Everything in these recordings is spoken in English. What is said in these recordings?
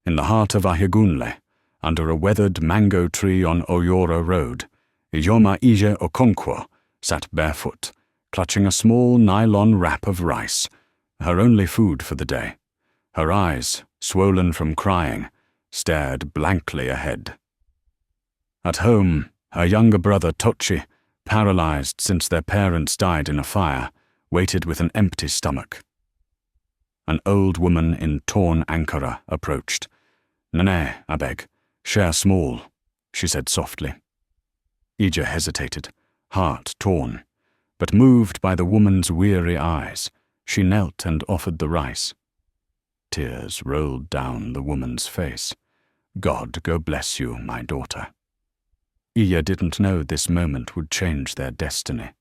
In the heart of Ahigunle, under a weathered mango tree on Oyora Road, Ijoma Ije Okonkwo sat barefoot, clutching a small nylon wrap of rice, her only food for the day. Her eyes, swollen from crying, stared blankly ahead. At home, her younger brother Tochi, paralyzed since their parents died in a fire, waited with an empty stomach. An old woman in torn Ankara approached. "Nene, abeg, share small," she said softly. Ija hesitated, heart torn, but moved by the woman's weary eyes, she knelt and offered the rice. Tears rolled down the woman's face. "God go bless you, my daughter." Iya didn't know this moment would change their destiny.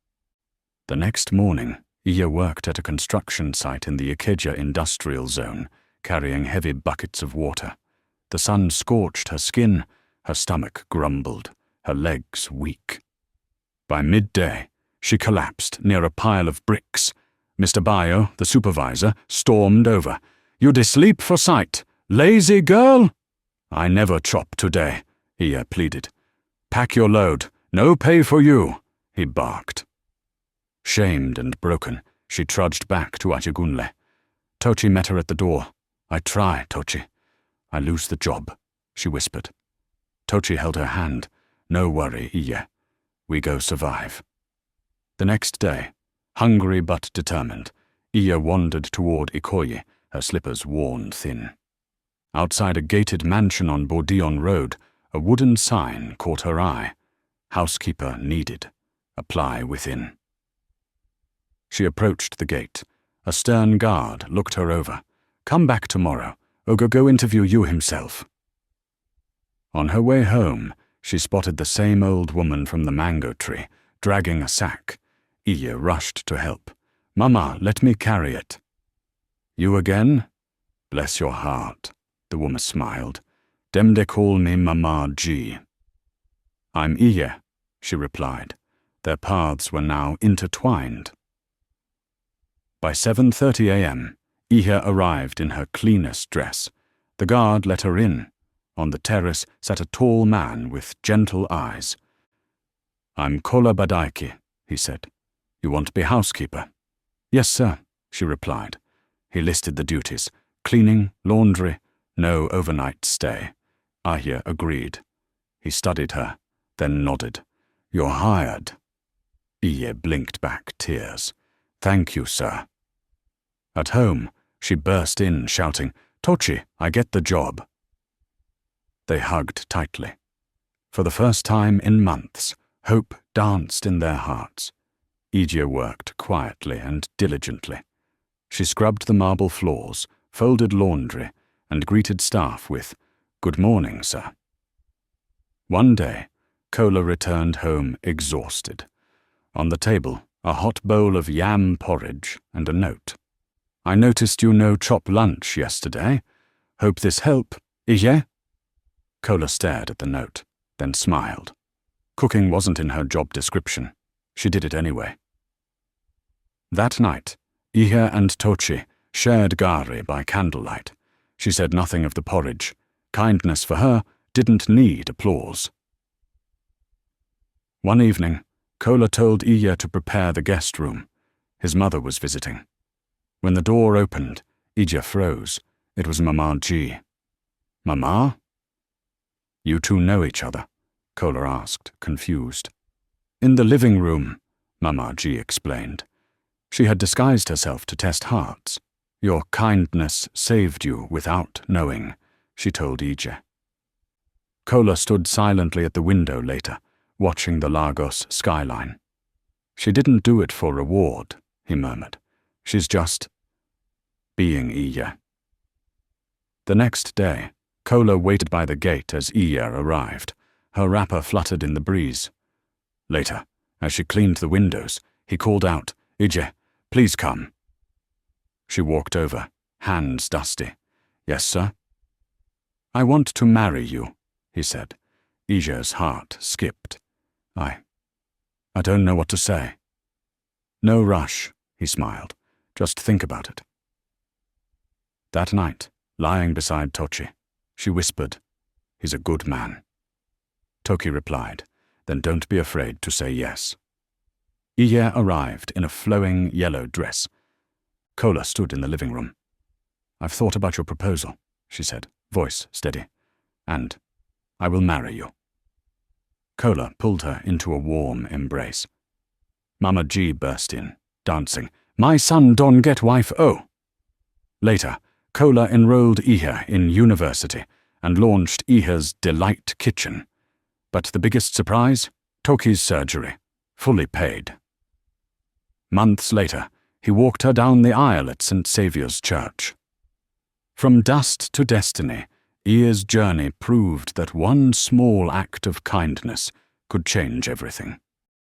The next morning, Iya worked at a construction site in the Ikeja industrial zone, carrying heavy buckets of water. The sun scorched her skin, her stomach grumbled, her legs weak. By midday, she collapsed near a pile of bricks. Mr. Bayo, the supervisor, stormed over. "You de sleep for sight, lazy girl?" "I never chop today," Iya pleaded. "Pack your load, no pay for you," he barked. Shamed and broken, she trudged back to Ajigunle. Tochi met her at the door. "I try, Tochi. I lose the job," she whispered. Tochi held her hand. "No worry, Iya. We go survive." The next day, hungry but determined, Iya wandered toward Ikoyi, her slippers worn thin. Outside a gated mansion on Bourdion Road, a wooden sign caught her eye. "Housekeeper needed. Apply within." She approached the gate. A stern guard looked her over. "Come back tomorrow. Ogo go interview you himself." On her way home, she spotted the same old woman from the mango tree, dragging a sack. Iya rushed to help. "Mama, let me carry it." "You again?" "Bless your heart," the woman smiled. "Dem de call me Mama G." "I'm Iya," she replied. Their paths were now intertwined. By 7:30 a.m., Iya arrived in her cleanest dress. The guard let her in. On the terrace sat a tall man with gentle eyes. "I'm Kola Badaiki," he said. "You want to be housekeeper?" "Yes, sir," she replied. He listed the duties: cleaning, laundry, no overnight stay. Iya agreed. He studied her, then nodded. "You're hired." Iya blinked back tears. "Thank you, sir." At home, she burst in, shouting, "Tochi, I get the job." They hugged tightly. For the first time in months, hope danced in their hearts. Ija worked quietly and diligently. She scrubbed the marble floors, folded laundry, and greeted staff with, "Good morning, sir." One day, Kola returned home exhausted. On the table, a hot bowl of yam porridge and a note. "I noticed you no chop lunch yesterday. Hope this help, Ije?" Kola stared at the note, then smiled. Cooking wasn't in her job description. She did it anyway. That night, Ije and Tochi shared gari by candlelight. She said nothing of the porridge. Kindness for her didn't need applause. One evening, Kola told Ije to prepare the guest room. His mother was visiting. When the door opened, Ije froze. It was Mama G. "Mama?" "You two know each other?" Kola asked, confused. "In the living room," Mama G explained. She had disguised herself to test hearts. "Your kindness saved you without knowing," she told Ije. Kola stood silently at the window later, watching the Lagos skyline. "She didn't do it for reward," he murmured. "She's just being Ije." The next day, Kola waited by the gate as Ije arrived. Her wrapper fluttered in the breeze. Later, as she cleaned the windows, he called out, "Ije, please come." She walked over, hands dusty. "Yes, sir?" "I want to marry you," he said. Ije's heart skipped. I don't know what to say." "No rush," he smiled. "Just think about it." That night, lying beside Tochi, She whispered, "He's a good man." Toki replied, "Then don't be afraid to say yes." Iya arrived in a flowing yellow dress. Kola stood in the living room. "I've thought about your proposal," she said, voice steady, "and I will marry you." Kola pulled her into a warm embrace. Mama G burst in, dancing, "My son don't get wife, oh!" Later, Kola enrolled Iya in university and launched Iya's Delight Kitchen. But the biggest surprise? Toki's surgery, fully paid. Months later, he walked her down the aisle at St. Saviour's Church. From dust to destiny, Iya's journey proved that one small act of kindness could change everything.